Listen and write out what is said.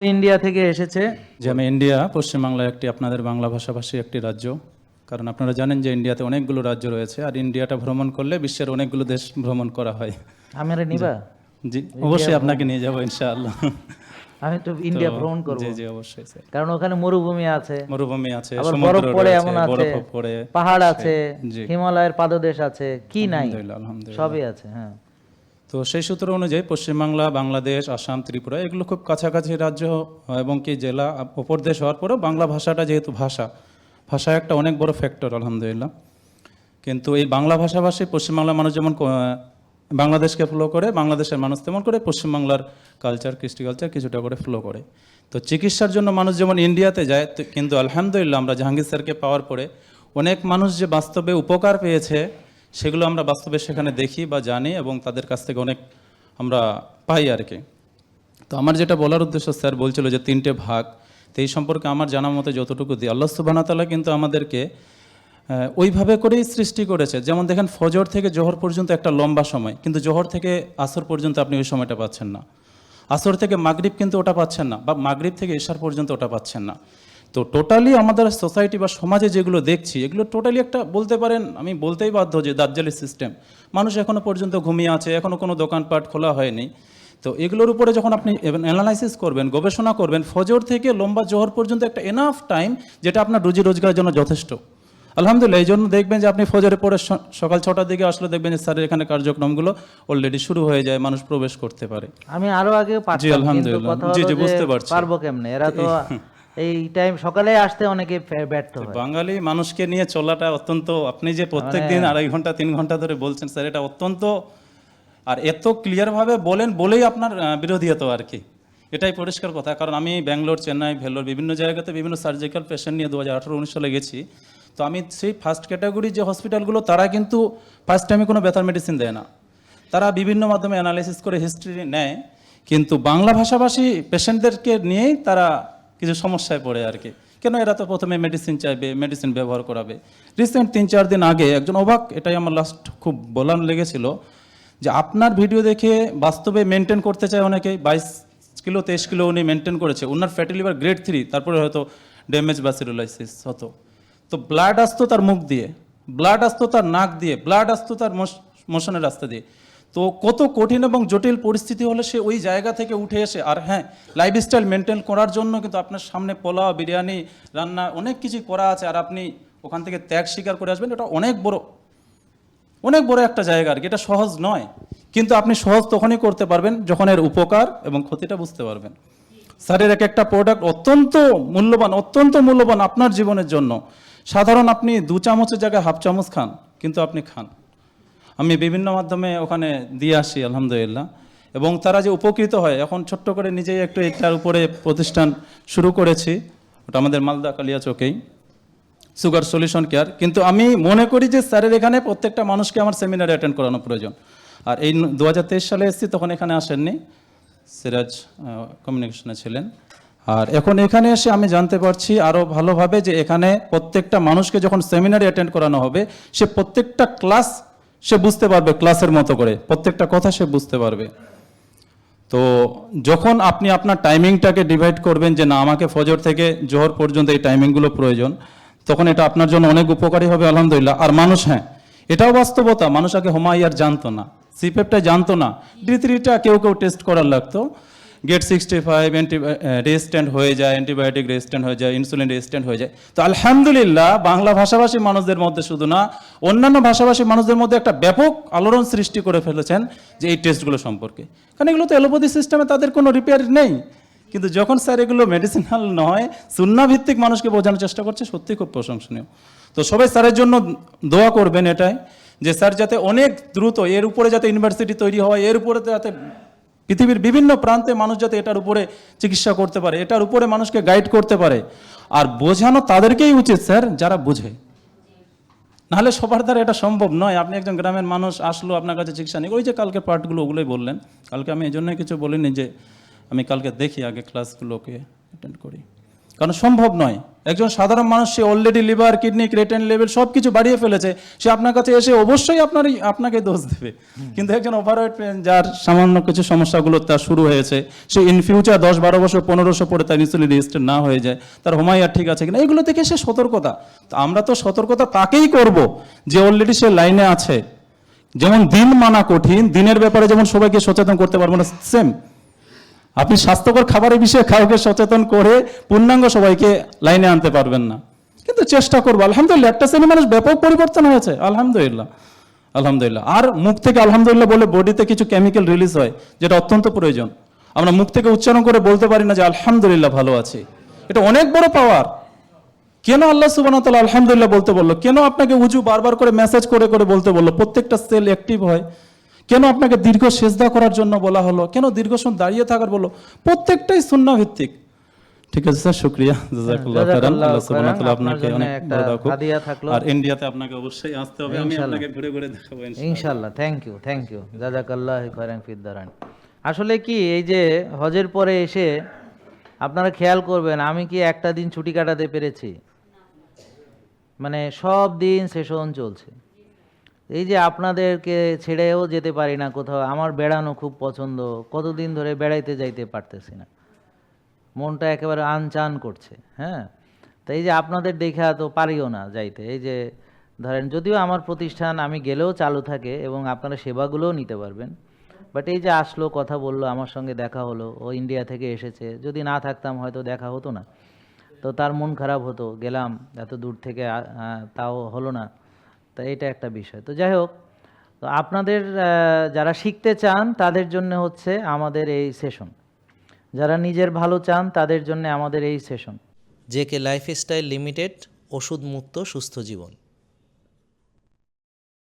India থেকে এসেছে। যে আমি ইন্ডিয়া পশ্চিমবাংলার একটি আপনাদের বাংলা ভাষাভাষী একটি রাজ্য। কারণ আপনারা জানেন যে ইন্ডিয়াতে অনেকগুলো রাজ্য রয়েছে, আর ইন্ডিয়াটা ভ্রমণ করলে বিশ্বের অনেকগুলো দেশ ভ্রমণ করা হয়। আমরা নিবা? জি, অবশ্যই আপনাকে নিয়ে যাবো ইনশাআল্লাহ। আমি তো ইন্ডিয়া ভ্রমণ করব। জি জি অবশ্যই স্যার। কারণ ওখানে মরুভূমি আছে, মরুভূমি আছে, আবার সমুদ্র বরফ পড়ে রয়েছে, এমন আছে, বরফ পড়ে, পাহাড় আছে, জি হিমালয়ের পাদদেশ আছে, কি নাই? আলহামদুলিল্লাহ আলহামদুলিল্লাহ। সবই আছে। হ্যাঁ, তো সেই সূত্র অনুযায়ী পশ্চিমবাংলা, বাংলাদেশ, আসাম, ত্রিপুরা এগুলো খুব কাছাকাছি রাজ্য এবং কি জেলা অপর দেশ হওয়ার পরেও বাংলা ভাষাটা যেহেতু ভাষা একটা অনেক বড় ফ্যাক্টর আলহামদুলিল্লাহ। কিন্তু এই বাংলা ভাষাভাষী পশ্চিমবাংলার মানুষ যেমন বাংলাদেশকে ফলো করে, বাংলাদেশের মানুষ তেমন করে পশ্চিমবাংলার কালচার, কৃষ্টি কালচার কিছুটা করে ফলো করে। তো চিকিৎসার জন্য মানুষ যেমন ইন্ডিয়াতে যায়, কিন্তু আলহামদুলিল্লাহ আমরা জাহাঙ্গীর স্যারকে পাওয়ার পরে অনেক মানুষ যে বাস্তবে উপকার পেয়েছে সেগুলো আমরা বাস্তবে সেখানে দেখি বা জানি, এবং তাদের কাছ থেকে অনেক আমরা পাই আর কি। তো আমার যেটা বলার উদ্দেশ্য, স্যার বলছিল যে 3টে ভাগ, তো এই সম্পর্কে আমার জানার মতো যতটুকু দিই, আল্লাহ সুবহানাহু ওয়া তাআলা কিন্তু আমাদেরকে ওইভাবে করেই সৃষ্টি করেছে। যেমন দেখেন, ফজর থেকে জোহর পর্যন্ত একটা লম্বা সময়, কিন্তু জোহর থেকে আসর পর্যন্ত আপনি ওই সময়টা পাচ্ছেন না। আসর থেকে মাগরিব কিন্তু ওটা পাচ্ছেন না, বা মাগরিব থেকে ইশার পর্যন্ত ওটা পাচ্ছেন না। তো টোটালি আমাদের সোসাইটি বা সমাজে যেগুলো দেখছি, এগুলো টোটালি একটা বলতে পারেন, আমি বলতেই বাধ্য যে দাজ্জালি সিস্টেম। মানুষ এখনও পর্যন্ত ঘুমিয়ে আছে, এখনও কোনো দোকানপাট খোলা হয়নি। তো এগুলোর উপরে যখন আপনি অ্যানালাইসিস করবেন, গবেষণা করবেন, ফজর থেকে লম্বা জোহর পর্যন্ত একটা এনাফ টাইম, যেটা আপনার রুজি রোজগারের জন্য যথেষ্ট। আলহামদুলিল্লাহ। এই জন্য দেখবেন যে আপনি ফজরে পরে সকাল 6টার দিকে আসলে দেখবেন যে স্যারের এখানে কার্যক্রমগুলো অলরেডি শুরু হয়ে যায়, মানুষ প্রবেশ করতে পারে। আমি আরো আগে জি পারতাম, কিন্তু আলহামদুলিল্লাহ, কথা জি হলো জি যে বুঝতে পারছি। পারবো কেমনে? এরা তো এই টাইম সকালে আসতে অনেকে ব্যর্থ হয়। বাঙালি মানুষকে নিয়ে চলাটা অত্যন্ত, আপনি যে প্রত্যেক দিন 2.5 ঘন্টা 3 ঘন্টা ধরে বলছেন স্যার, এটা অত্যন্ত, আর এত ক্লিয়ারভাবে বলেন বলেই আপনার বিরোধিতা আর কি, এটাই পরিষ্কার কথা। কারণ আমি ব্যাঙ্গালোর, চেন্নাই, ভেলোর বিভিন্ন জায়গাতে বিভিন্ন সার্জিক্যাল পেশেন্ট নিয়ে 2018-19 সালে গেছি। তো আমি সেই ফার্স্ট ক্যাটাগরি যে হসপিটালগুলো, তারা কিন্তু ফার্স্ট টাইমে কোনো ব্যথার মেডিসিন দেয় না, তারা বিভিন্ন মাধ্যমে অ্যানালাইসিস করে হিস্ট্রি নেয়, কিন্তু বাংলা ভাষাভাষী পেশেন্টদেরকে নিয়েই তারা কিছু সমস্যায় পড়ে আর কি। কেন? এরা তো প্রথমে মেডিসিন চাইবে, মেডিসিন ব্যবহার করাবে। রিসেন্ট 3-4 দিন আগে একজন অবাক, এটাই আমার লাস্ট খুব বলার লেগেছিল, যে আপনার ভিডিও দেখে বাস্তবে মেনটেন করতে চায় অনেকেই, 22 কিলো 23 কিলো উনি মেনটেন করেছে, ওনার ফ্যাটি লিভার গ্রেড 3, তারপরে হয়তো ড্যামেজ বা সিরোলাইসিস হতো। তো ব্লাড আসতো তার মুখ দিয়ে, ব্লাড আসতো তার নাক দিয়ে, ব্লাড আসতো তার মোশনের রাস্তা দিয়ে। তো কত কঠিন এবং জটিল পরিস্থিতি হলে সে ওই জায়গা থেকে উঠে এসে, আর হ্যাঁ, লাইফস্টাইল মেনটেন করার জন্য কিন্তু আপনার সামনে পোলাও, বিরিয়ানি, রান্না অনেক কিছু করা আছে, আর আপনি ওখান থেকে ত্যাগ স্বীকার করে আসবেন, এটা অনেক বড় একটা জায়গা আর কি। এটা সহজ নয়, কিন্তু আপনি সহজ তখনই করতে পারবেন যখন এর উপকার এবং ক্ষতিটা বুঝতে পারবেন। স্যারের একটা প্রোডাক্ট অত্যন্ত মূল্যবান আপনার জীবনের জন্য। সাধারণ আপনি 2 চামচের জায়গায় হাফ চামচ খান, কিন্তু আপনি খান। আমি বিভিন্ন মাধ্যমে ওখানে দিয়ে আসি আলহামদুলিল্লাহ, এবং তারা যে উপকৃত হয়, এখন ছোট্ট করে নিজেই একটু এটার উপরে প্রতিষ্ঠান শুরু করেছি, ওটা আমাদের মালদা কালিয়াচকেই, সুগার সলিউশন কেয়ার। কিন্তু আমি মনে করি যে স্যারের এখানে প্রত্যেকটা মানুষকে আমার সেমিনারে অ্যাটেন্ড করানো প্রয়োজন। আর এই 2023 সালে এসেছি, তখন এখানে আসেননি, সিরাজ কমিউনিকেশনে ছিলেন। আর এখন এখানে এসে আমি জানতে পারছি আরও ভালোভাবে যে এখানে প্রত্যেকটা মানুষকে যখন সেমিনারে অ্যাটেন্ড করানো হবে, সে প্রত্যেকটা ক্লাস সে বুঝতে পারবে, ক্লাসের মতো করে প্রত্যেকটা কথা সে বুঝতে পারবে। তো যখন আপনি আপনার টাইমিংটাকে ডিভাইড করবেন যে না, আমাকে ফজর থেকে জোহর পর্যন্ত এই টাইমিংগুলো প্রয়োজন, তখন এটা আপনার জন্য অনেক উপকারী হবে আলহামদুলিল্লাহ। আর মানুষ, হ্যাঁ এটাও বাস্তবতা, মানুষ আগে হোমাইয়ার জানতো না, সিপেপটা জানতো না, D3টা কেউ টেস্ট করার লাগতো, গেট 65 রেজিস্ট্যান্ট হয়ে যায়, অ্যান্টিবায়োটিক রেজিস্ট্যান্ট হয়ে যায়, ইনসুলিন রেজিস্ট্যান্ট হয়ে যায়। তো আলহামদুলিল্লাহ, বাংলা ভাষাভাষী মানুষদের মধ্যে শুধু না, অন্যান্য ভাষাভাষী মানুষদের মধ্যে একটা ব্যাপক আলোড়ন সৃষ্টি করে ফেলেছেন যে এই টেস্টগুলো সম্পর্কে। কারণ এগুলো তো অ্যালোপ্যাথি সিস্টেমে তাদের কোনো রিপেয়ার নেই, কিন্তু যখন স্যার এগুলো মেডিসিনাল নয়, সুন্নাহ ভিত্তিক মানুষকে বোঝানোর চেষ্টা করছে, সত্যি খুব প্রশংসনীয়। তো সবাই স্যারের জন্য দোয়া করবেন এটাই, যে স্যার যাতে অনেক দ্রুত এর উপরে যাতে ইউনিভার্সিটি তৈরি হয়, এর উপরে যাতে পৃথিবীর বিভিন্ন প্রান্তে মানুষ যাতে এটার উপরে চিকিৎসা করতে পারে, এটার উপরে মানুষকে গাইড করতে পারে। আর বোঝানো তাদেরকেই উচিত স্যার, যারা বুঝে, নাহলে সবার দ্বারা এটা সম্ভব নয়। আপনি একজন গ্রামের মানুষ আসলো আপনার কাছে চিকিৎসা নিয়ে, ওই যে কালকে পার্টগুলো ওগুলোই বললেন, কালকে আমি এই জন্যই কিছু বলিনি যে আমি কালকে দেখি আগে ক্লাসগুলোকে অ্যাটেন্ড করি। কারণ সম্ভব নয়। একজন সাধারণ মানুষ, সে already liver, kidney, creatinine level সব কিছু বাড়িয়ে ফেলেছে, সে আপনার কাছে এসে অবশ্যই আপনাকে দোষ দেবে। কিন্তু একজন ওভারওয়েট, যার সামান্য কিছু সমস্যাগুলো তার শুরু হয়েছে, সে ইন ফিউচার 10-12 বছর 15 বছর পরে তার ইনসুলিন রেজিস্ট্যান্ট না হয়ে যায়, তার হোমায়ার ঠিক আছে কিনা, এগুলো থেকে সে সতর্কতা। তো আমরা তো সতর্কতা তাকেই করব যে অলরেডি সে লাইনে আছে। যেমন দিন মানা কঠিন, দিনের ব্যাপারে যেমন সবাইকে সচেতন করতে পারবো না, সেম আপনি স্বাস্থ্যকর খাবারের বিষয়ে কাউকে সচেতন করে পূর্ণাঙ্গ সবাইকে লাইনে আনতে পারবেন না। কিন্তু চেষ্টা করবো। আলহামদুলিল্লাহ, একটা শ্রেণী মানুষ ব্যাপক পরিবর্তন হয়েছে, আলহামদুলিল্লাহ, আলহামদুলিল্লাহ। আর মুখ থেকে আলহামদুলিল্লাহ বলে বডিতে কিছু কেমিক্যাল রিলিজ হয়, যেটা অত্যন্ত প্রয়োজন। আমরা মুখ থেকে উচ্চারণ করে বলতে পারি না যে আলহামদুলিল্লাহ ভালো আছি, এটা অনেক বড় পাওয়ার। কেন আল্লাহ সুবহানাহু ওয়া তাআলা আলহামদুলিল্লাহ বলতে বললো? কেন আপনাকে উজু বারবার করে মেসেজ করে করে বলতে বললো? প্রত্যেকটা সেল অ্যাক্টিভ হয়। কেন আপনাকে দীর্ঘ সেজদা করার জন্য বলা হলো? কেন দীর্ঘ সময় দাঁড়িয়ে থাকার বললো? প্রত্যেকটাই সুন্নাহ ভিত্তিক। ঠিক আছে স্যার, শুকরিয়া, জাযাকাল্লাহু খাইরান। আল্লাহ সুবহানাহু ওয়া তাআলা আপনাকে অনেক বড় রাখুক। আর ইন্ডিয়াতে আপনাকে অবশ্যই আসতে হবে, আমি আপনাকে ঘুরে ঘুরে দেখাবো ইনশাআল্লাহ। থ্যাংক ইউ, জাযাকাল্লাহু খাইরান ফিদ দারাইন। আসলে কি, এই যে হজের পরে এসে আপনারা খেয়াল করবেন, আমি কি একটা দিন ছুটি কাটাতে পেরেছি? মানে সব দিন সেশন চলছে। এই যে আপনাদেরকে ছেড়েও যেতে পারি না কোথাও। আমার বেড়ানো খুব পছন্দ, কতদিন ধরে বেড়াইতে যাইতে পারতেছি না, মনটা একেবারে আনচান করছে। হ্যাঁ, তো এই যে আপনাদের দেখা তো পারিও না যাইতে। এই যে ধরেন, যদিও আমার প্রতিষ্ঠান আমি গেলেও চালু থাকে এবং আপনারা সেবাগুলোও নিতে পারবেন, বাট এই যে আসলো, কথা বললো, আমার সঙ্গে দেখা হলো, ও ইন্ডিয়া থেকে এসেছে, যদি না থাকতাম হয়তো দেখা হতো না, তো তার মন খারাপ হতো, গেলাম এত দূর থেকে, তাও হলো না। তো এটা একটা বিষয়। তো যাই হোক, তো আপনাদের যারা শিখতে চান তাদের জন্য হচ্ছে আমাদের এই সেশন, যারা নিজের ভালো চান তাদের জন্য আমাদের এই সেশন। জেকে লাইফস্টাইল লিমিটেড, ওষুধ মুক্ত সুস্থ জীবন।